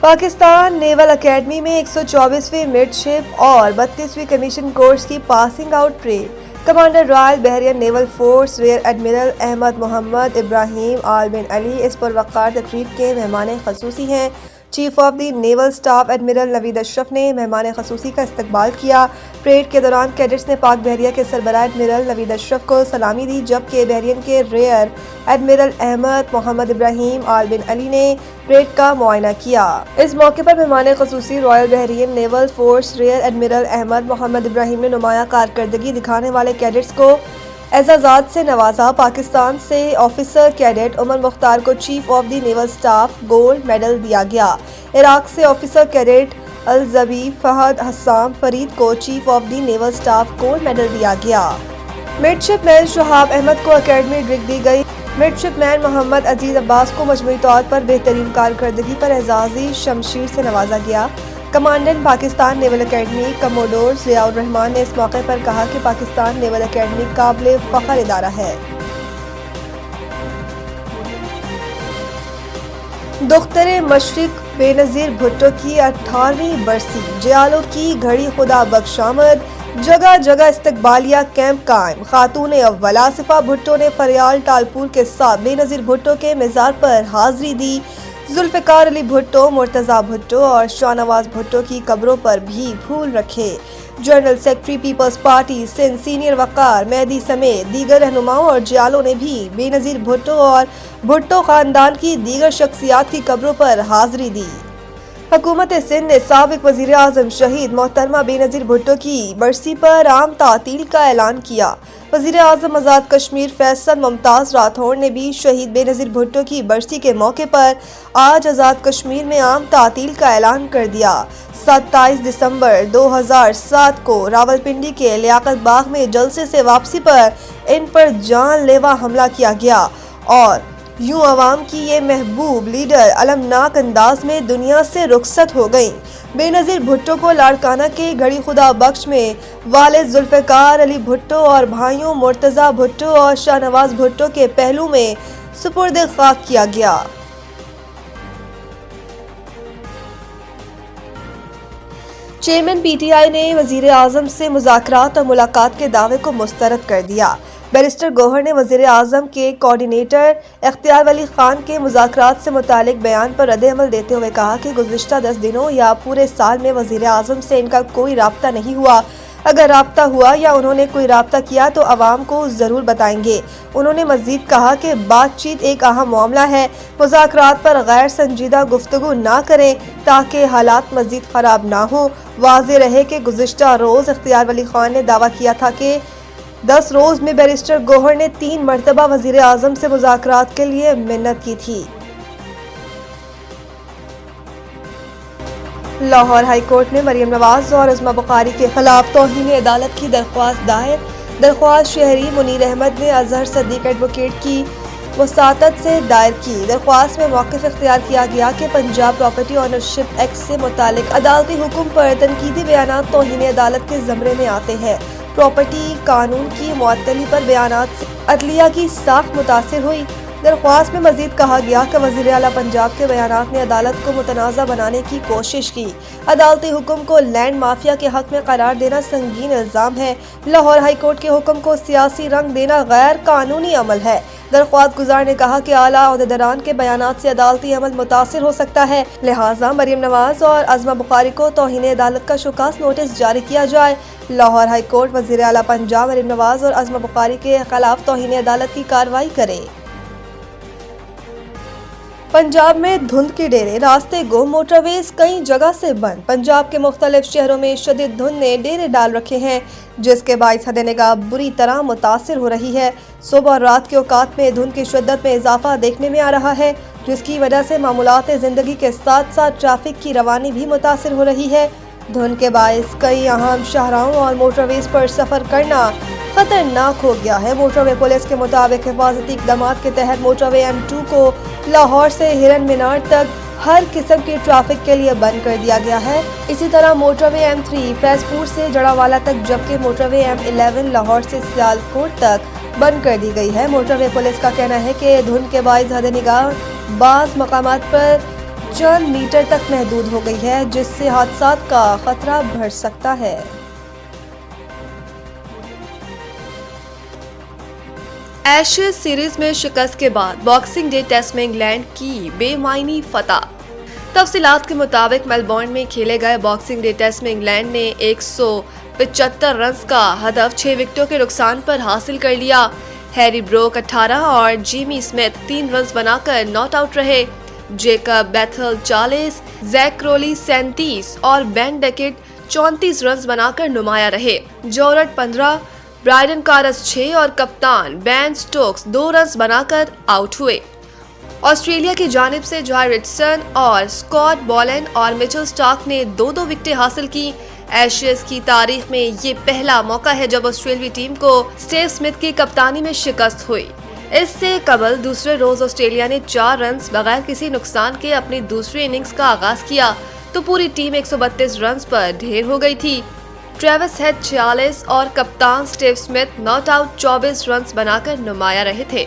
Pakistan naval academy में 124वीं midship और 32वीं कमीशन कोर्स की passing out parade. Commander royal Bahrain naval force rear admiral Ahmed Mohammed Ibrahim Al bin Ali इस पुरवक़ार तकरीब के मेहमान ख़ुसूसी हैं। Chief of the naval staff admiral Naveed Ashraf ने मेहमान ख़ुसूसी का इस्तकबाल किया। परेड के दौरान कैडेट्स ने पाक बहरिया के सरबराह एडमिरल नवीद अशरफ को सलामी दी, जबकि बहरियन के rear admiral Ahmed Mohammed Ibrahim Al bin Ali ने परेड का मुआयना किया। इस मौके पर मेहमान ख़ुसूसी royal Bahrain naval force rear admiral Ahmed Mohammed Ibrahim ने नुमाया कारकर्दगी दिखाने वाले कैडेट्स को एजाज़ात से नवाजा। पाकिस्तान से ऑफिसर कैडेट उमर मुख्तार को chief of the naval staff gold medal दिया गया। इराक से ऑफिसर कैडेट अलजबी फहद हस्साम फरीद को chief of the naval staff gold medal दिया गया। मिडशिप मैन शहाब अहमद को अकेडमी ड्रिक दी गई। मिडशिप मैन मोहम्मद अजीज अब्बास को मजमूई तौर पर बेहतरीन कारकर्दगी पर एजाज़ी शमशीर से नवाजा गया। Commandant Pakistan naval academy commodore Ziaur Rahman ने इस मौके पर कहा कि पाकिस्तान नेवल अकेडमी काबिल फ़ख्र इदारा है। दुख्तर मशरिक बेनज़ीर भुट्टो की 18वीं बरसी, जियालों की घड़ी खुदा बख्श आमद, जगह जगह इस्तकबालिया कैंप कायम। खातून अव्वल आसिफा भुट्टो ने फरियाल टालपुर के साथ बेनज़ीर भुट्टो के मज़ार पर हाज़री दी। जुल्फ़िकार अली भुट्टो, मुर्तज़ा भुट्टो और शाहनवाज भुट्टो की कब्रों पर भी फूल रखे। General secretary Peoples Party Sindh senior Waqar Mehdi समेत दीगर रहनुमाओं और जियालों ने भी बेनज़ीर भुट्टो और भुट्टो ख़ानदान की दीगर शख्सियात की कब्रों पर हाज़री दी। हुकूमत सिंध ने साबिक़ वज़ीर आज़म शहीद मोहतरमा बेनज़ीर भुट्टो की बरसी पर आम तातील का ऐलान किया। वज़ीर आज़म आज़ाद कश्मीर फैसल मुमताज़ राठौड़ ने भी शहीद बेनज़ीर भुट्टो की बरसी के मौके पर आज आज़ाद कश्मीर में आम तातील का ऐलान कर दिया। 27 दिसंबर 2007 को रावलपिंडी के लियाकत बाग में जलसे से वापसी पर इन पर जानलेवा हमला किया गया और यूं अवाम की ये महबूब लीडर अलमनाक अंदाज में दुनिया से रुखसत हो गई। बेनज़ीर भुट्टो को लाड़काना के घड़ी खुदा बख्श में वालिद जुल्फ़िकार अली भुट्टो और भाइयों मुर्तज़ा भुट्टो और शाहनवाज भुट्टो के पहलू में सुपुर्द खाक किया गया। चेयरमैन पीटीआई ने वज़ीर आज़म से मुज़ाकरात और मुलाकात के दावे को मुस्तरद कर दिया। बैरिस्टर गौहर ने वज़ीर आज़म के कोऑर्डिनेटर इख्तियार वली खान के मुज़ाकरात से मुतालिक बयान पर रद्द-ए-अमल देते हुए कहा कि गुज़िश्ता 10 दिनों या पूरे साल में वज़ीर आज़म से इनका कोई राब्ता नहीं हुआ। अगर राब्ता हुआ या उन्होंने कोई राब्ता किया तो अवाम को ज़रूर बताएंगे। उन्होंने मज़ीद कहा कि बातचीत एक अहम मामला है, मुज़ाकरात पर गैर संजीदा गुफ्तगू ना करें ताकि हालात मज़ीद ख़राब ना हो। वाज़ेह रहे कि गुज़िश्ता रोज़ इख्तियार वली खान ने दावा किया था कि 10 रोज़ में बैरिस्टर गौहर ने 3 मरतबा वज़ीर आज़म से मुज़ाकरात के लिए मिन्नत की थी। लाहौर हाई कोर्ट में मरियम नवाज और अज़मा बुखारी के खिलाफ तौहीन अदालत की दरख्वास्त दायर। दरख्वास्त शहरी मुनीर अहमद ने अजहर सदीक एडवोकेट की वसातत से दायर की। दरख्वास्त में मौक़िफ़ इख्तियार किया गया कि पंजाब प्रॉपर्टी ऑनरशिप एक्ट से मुतालिक अदालती हुक्म पर तनकीदी बयानात तौहीन अदालत के ज़मरे में आते हैं। प्रॉपर्टी कानून की मुअत्तली पर बयानात से अदलिया की साख मुतासिर हुई। दरख्वास्त में मज़ीद कहा गया कि वज़ीर आला पंजाब के बयानात ने अदालत को मुतनाज़ा बनाने की कोशिश की। अदालती हुक्म को लैंड माफिया के हक़ में करार देना संगीन इल्ज़ाम है। लाहौर हाई कोर्ट के हुक्म को सियासी रंग देना गैर कानूनी अमल है। दरख्वास्त गुजार ने कहा कि आला ओहदेदारान के बयानात से अदालती अमल मुतासिर हो सकता है, लिहाजा मरियम नवाज और अज़मा बुखारी को तौहीन अदालत का शोकास नोटिस जारी किया जाए। लाहौर हाई कोर्ट वज़ीर आला पंजाब मरियम नवाज और अज़मा बुखारी के खिलाफ तौहीन अदालत की कार्रवाई करे। पंजाब में धुंध के डेरे, रास्ते गुम, मोटरवेज कई जगह से बंद। पंजाब के मुख्तलिफ शहरों में शदीद धुंध ने डेरे डाल रखे हैं, जिसके बाइस हद निगाह बुरी तरह मुतासिर हो रही है। सुबह और रात के औकात में धुंध की शिद्दत में इजाफा देखने में आ रहा है, जिसकी वजह से मामूलात ज़िंदगी के साथ साथ ट्रैफिक की रवानी भी मुतासिर हो रही है। धुंध के बाइस कई अहम शाहराहों और मोटरवेज पर सफ़र करना खतरनाक हो गया है। मोटरवे पुलिस के मुताबिक हिफाजती इक़दामात के तहत मोटरवे M2 को लाहौर से हिरन मीनार तक हर किस्म की ट्रैफिक के लिए बंद कर दिया गया है। इसी तरह मोटरवे M3 फैजपुर से जड़ावाला तक, जबकि मोटरवे M11 लाहौर से सियालकोट तक बंद कर दी गई है। मोटरवे पुलिस का कहना है कि धुंध के बाइस हद निगाह बाज़ मकामात पर चंद मीटर तक महदूद हो गई है, जिससे हादसात का खतरा बढ़ सकता है। एशेज सीरीज में शिकस्त के बाद बॉक्सिंग डे टेस्ट में इंग्लैंड की बेमायनी फतह। तफसीलात के मुताबिक मेलबोर्न में खेले गए बॉक्सिंग डे टेस्ट में इंग्लैंड ने 175 रन का हदफ 6 विकेटों के नुकसान पर हासिल कर लिया। हैरी ब्रोक 18 और जिमी स्मिथ 3 रन बनाकर नॉट आउट रहे। जेकब बेथल 40, जैक क्रोली 37 और बेन डकेट 34 रन बनाकर नुमाया रहे। जॉर्ज 15, ब्रायडन कारस 6 और कप्तान बेन स्टोक्स 2 रन बनाकर आउट हुए। ऑस्ट्रेलिया की जानिब से जॉय रिचर्डसन और स्कॉट बोलन और मिचेल स्टार्क ने 2-2 विकेटें हासिल की। एशेज की तारीख में ये पहला मौका है जब ऑस्ट्रेलियाई टीम को स्टीव स्मिथ की कप्तानी में शिकस्त हुई। इससे कबल दूसरे रोज ऑस्ट्रेलिया ने 4 रन बगैर किसी नुकसान के अपनी दूसरी इनिंग्स का आगाज किया तो पूरी टीम 132 रन पर ढेर हो गई थी। ट्रेविस हेड 46 और कप्तान Steve Smith not out 24 run बनाकर नुमाया रहे थे।